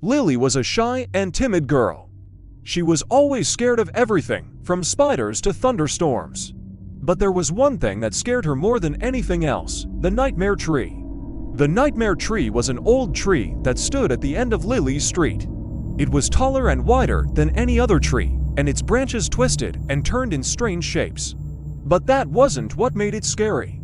Lily was a shy and timid girl. She was always scared of everything, from spiders to thunderstorms. But there was one thing that scared her more than anything else: the nightmare tree. The nightmare tree was an old tree that stood at the end of Lily's street. It was taller and wider than any other tree, and its branches twisted and turned in strange shapes. But that wasn't what made it scary.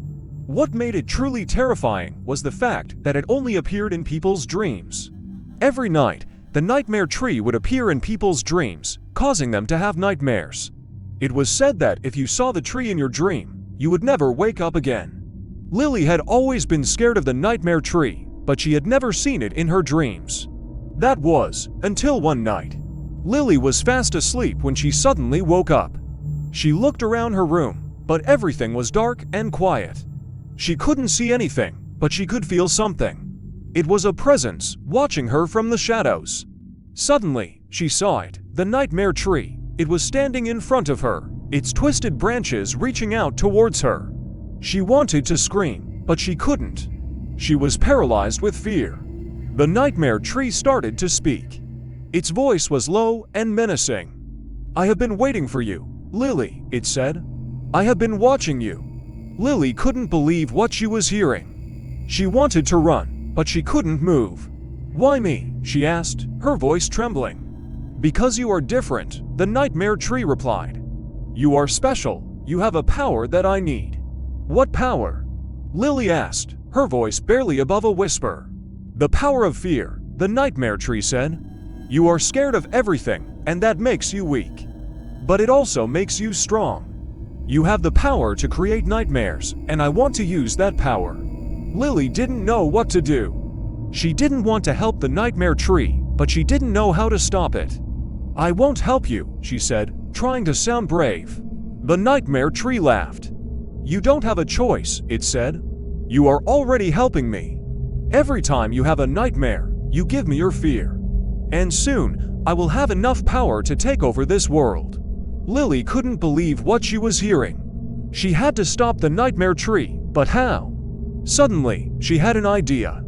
What made it truly terrifying was the fact that it only appeared in people's dreams. Every night, the nightmare tree would appear in people's dreams, causing them to have nightmares. It was said that if you saw the tree in your dream, you would never wake up again. Lily had always been scared of the nightmare tree, but she had never seen it in her dreams. That was, until one night. Lily was fast asleep when she suddenly woke up. She looked around her room, but everything was dark and quiet. She couldn't see anything, but she could feel something. It was a presence watching her from the shadows. Suddenly, she saw it, the nightmare tree. It was standing in front of her, its twisted branches reaching out towards her. She wanted to scream, but she couldn't. She was paralyzed with fear. The nightmare tree started to speak. Its voice was low and menacing. "I have been waiting for you, Lily," it said. "I have been watching you." Lily couldn't believe what she was hearing. She wanted to run, but she couldn't move. "Why me?" she asked, her voice trembling. "Because you are different," the nightmare tree replied. "You are special. You have a power that I need." "What power?" Lily asked, her voice barely above a whisper. "The power of fear," the nightmare tree said. "You are scared of everything, and that makes you weak. But it also makes you strong. You have the power to create nightmares, and I want to use that power." Lily didn't know what to do. She didn't want to help the nightmare tree, but she didn't know how to stop it. "I won't help you," she said, trying to sound brave. The nightmare tree laughed. "You don't have a choice," it said. "You are already helping me. Every time you have a nightmare, you give me your fear. And soon, I will have enough power to take over this world." Lily couldn't believe what she was hearing. She had to stop the nightmare tree, but how? Suddenly, she had an idea.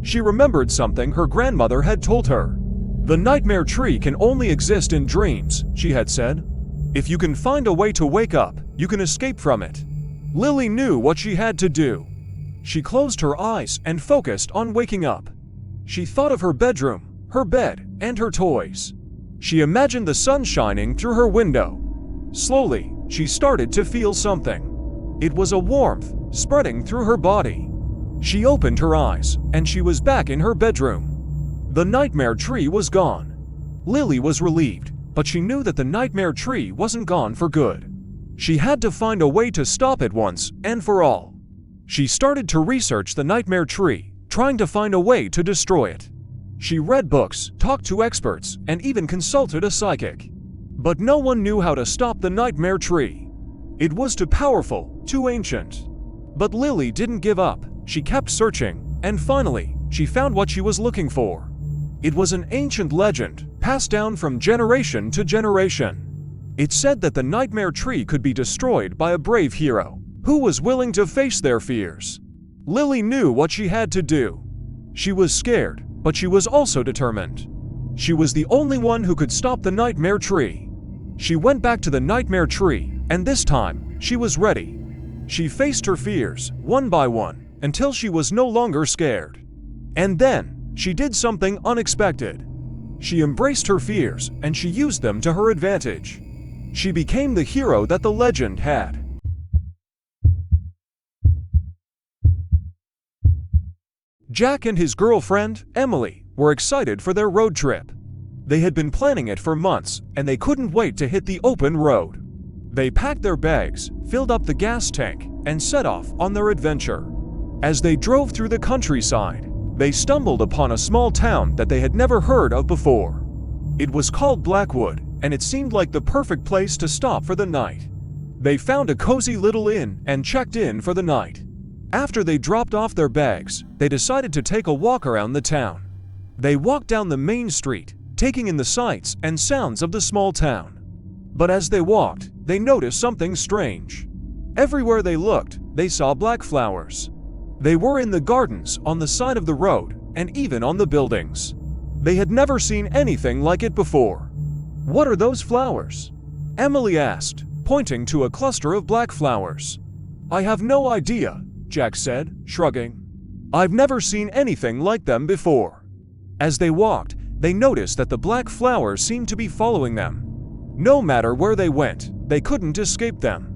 She remembered something her grandmother had told her. "The nightmare tree can only exist in dreams," she had said. "If you can find a way to wake up, you can escape from it." Lily knew what she had to do. She closed her eyes and focused on waking up. She thought of her bedroom, her bed, and her toys. She imagined the sun shining through her window. Slowly, she started to feel something. It was a warmth spreading through her body. She opened her eyes, and she was back in her bedroom. The nightmare tree was gone. Lily was relieved, but she knew that the nightmare tree wasn't gone for good. She had to find a way to stop it once and for all. She started to research the nightmare tree, trying to find a way to destroy it. She read books, talked to experts, and even consulted a psychic. But no one knew how to stop the nightmare tree. It was too powerful, too ancient. But Lily didn't give up. She kept searching, and finally, she found what she was looking for. It was an ancient legend, passed down from generation to generation. It said that the nightmare tree could be destroyed by a brave hero, who was willing to face their fears. Lily knew what she had to do. She was scared, but she was also determined. She was the only one who could stop the nightmare tree. She went back to the nightmare tree, and this time, she was ready. She faced her fears, one by one, until she was no longer scared. And then, she did something unexpected. She embraced her fears, and she used them to her advantage. She became the hero that the legend had. Jack and his girlfriend, Emily, were excited for their road trip. They had been planning it for months, and they couldn't wait to hit the open road. They packed their bags, filled up the gas tank, and set off on their adventure. As they drove through the countryside, they stumbled upon a small town that they had never heard of before. It was called Blackwood, and it seemed like the perfect place to stop for the night. They found a cozy little inn and checked in for the night. After they dropped off their bags, they decided to take a walk around the town. They walked down the main street, taking in the sights and sounds of the small town. But as they walked, they noticed something strange. Everywhere they looked, they saw black flowers. They were in the gardens, on the side of the road, and even on the buildings. They had never seen anything like it before. "What are those flowers?" Emily asked, pointing to a cluster of black flowers. "I have no idea," Jack said, shrugging. "I've never seen anything like them before." As they walked, they noticed that the black flowers seemed to be following them. No matter where they went, they couldn't escape them.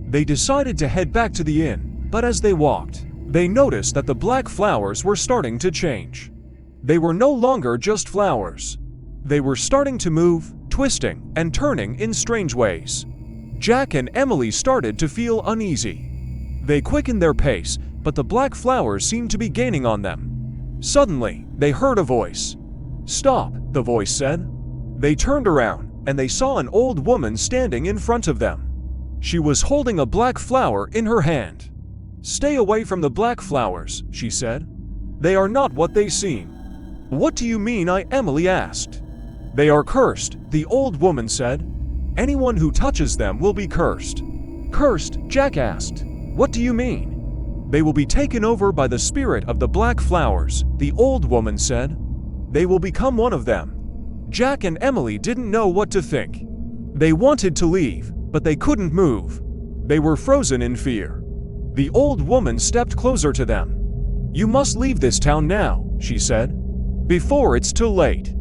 They decided to head back to the inn, but as they walked, they noticed that the black flowers were starting to change. They were no longer just flowers. They were starting to move, twisting, and turning in strange ways. Jack and Emily started to feel uneasy. They quickened their pace, but the black flowers seemed to be gaining on them. Suddenly, they heard a voice. "Stop," the voice said. They turned around, and they saw an old woman standing in front of them. She was holding a black flower in her hand. "Stay away from the black flowers," she said. "They are not what they seem." "What do you mean?" Emily asked. "They are cursed," the old woman said. "Anyone who touches them will be cursed." "Cursed?" Jack asked. "What do you mean?" "They will be taken over by the spirit of the black flowers," the old woman said. "They will become one of them." Jack and Emily didn't know what to think. They wanted to leave, but they couldn't move. They were frozen in fear. The old woman stepped closer to them. "You must leave this town now," she said, "before it's too late."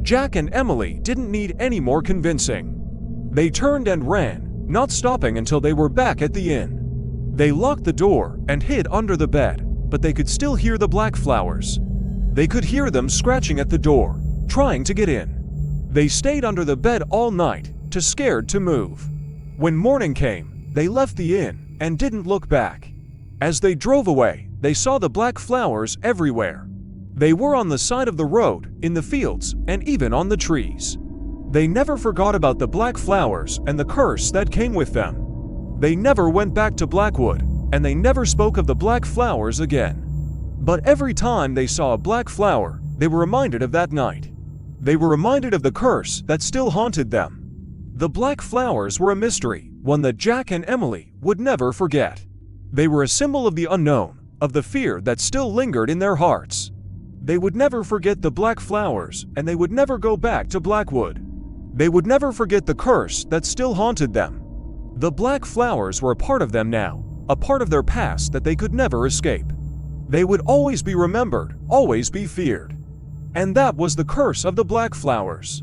Jack and Emily didn't need any more convincing. They turned and ran, not stopping until they were back at the inn. They locked the door and hid under the bed, but they could still hear the black flowers. They could hear them scratching at the door, trying to get in. They stayed under the bed all night, too scared to move. When morning came, they left the inn and didn't look back. As they drove away, they saw the black flowers everywhere. They were on the side of the road, in the fields, and even on the trees. They never forgot about the black flowers and the curse that came with them. They never went back to Blackwood, and they never spoke of the black flowers again. But every time they saw a black flower, they were reminded of that night. They were reminded of the curse that still haunted them. The black flowers were a mystery, one that Jack and Emily would never forget. They were a symbol of the unknown, of the fear that still lingered in their hearts. They would never forget the black flowers, and they would never go back to Blackwood. They would never forget the curse that still haunted them. The black flowers were a part of them now, a part of their past that they could never escape. They would always be remembered, always be feared. And that was the curse of the black flowers.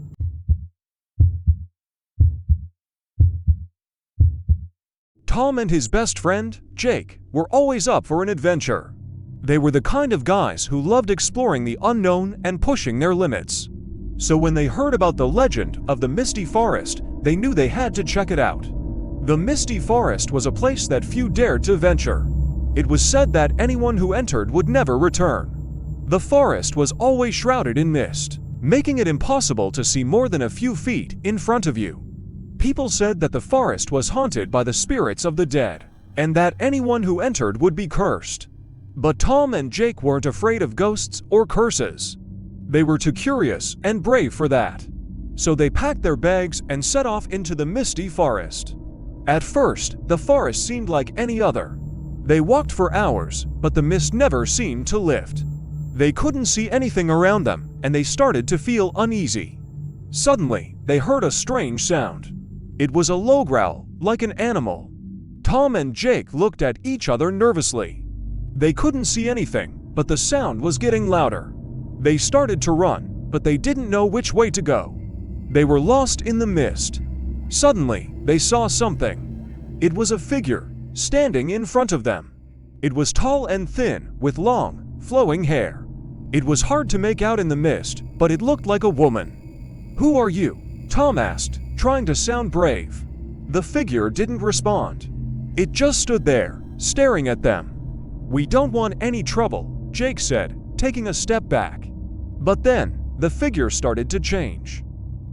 Tom and his best friend, Jake, were always up for an adventure. They were the kind of guys who loved exploring the unknown and pushing their limits. So when they heard about the legend of the Misty Forest, they knew they had to check it out. The Misty Forest was a place that few dared to venture. It was said that anyone who entered would never return. The forest was always shrouded in mist, making it impossible to see more than a few feet in front of you. People said that the forest was haunted by the spirits of the dead, and that anyone who entered would be cursed. But Tom and Jake weren't afraid of ghosts or curses. They were too curious and brave for that. So they packed their bags and set off into the Misty Forest. At first, the forest seemed like any other. They walked for hours, but the mist never seemed to lift. They couldn't see anything around them, and they started to feel uneasy. Suddenly, they heard a strange sound. It was a low growl, like an animal. Tom and Jake looked at each other nervously. They couldn't see anything, but the sound was getting louder. They started to run, but they didn't know which way to go. They were lost in the mist. Suddenly, they saw something. It was a figure, standing in front of them. It was tall and thin, with long, flowing hair. It was hard to make out in the mist, but it looked like a woman. "Who are you?" Tom asked, trying to sound brave. The figure didn't respond. It just stood there, staring at them. "We don't want any trouble," Jake said, taking a step back. But then, the figure started to change.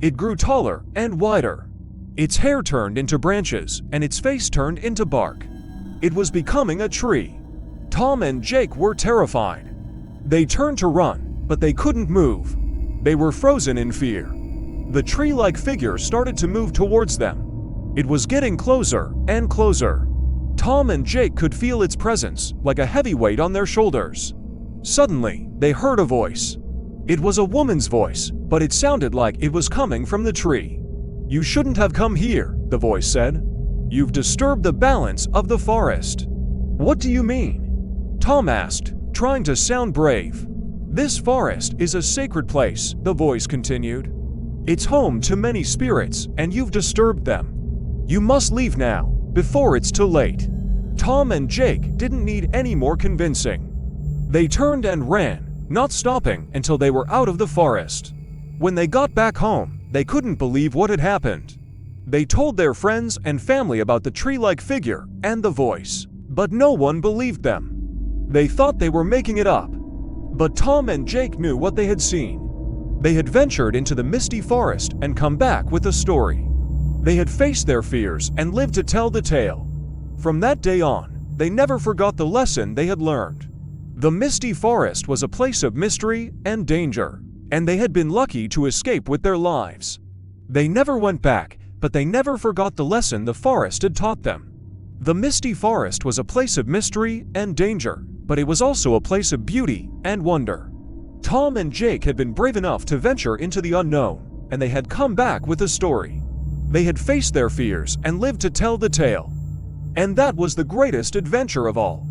It grew taller and wider. Its hair turned into branches, and its face turned into bark. It was becoming a tree. Tom and Jake were terrified. They turned to run, but they couldn't move. They were frozen in fear. The tree-like figure started to move towards them. It was getting closer and closer. Tom and Jake could feel its presence, like a heavy weight on their shoulders. Suddenly, they heard a voice. It was a woman's voice, but it sounded like it was coming from the tree. "You shouldn't have come here," the voice said. "You've disturbed the balance of the forest." "What do you mean?" Tom asked, trying to sound brave. "This forest is a sacred place," the voice continued. "It's home to many spirits, and you've disturbed them. You must leave now, before it's too late." Tom and Jake didn't need any more convincing. They turned and ran, not stopping until they were out of the forest. When they got back home, they couldn't believe what had happened. They told their friends and family about the tree-like figure and the voice, but no one believed them. They thought they were making it up. But Tom and Jake knew what they had seen. They had ventured into the misty forest and come back with a story. They had faced their fears and lived to tell the tale. From that day on, they never forgot the lesson they had learned. The misty forest was a place of mystery and danger, and they had been lucky to escape with their lives. They never went back, but they never forgot the lesson the forest had taught them. The misty forest was a place of mystery and danger, but it was also a place of beauty and wonder. Tom and Jake had been brave enough to venture into the unknown, and they had come back with a story. They had faced their fears and lived to tell the tale. And that was the greatest adventure of all.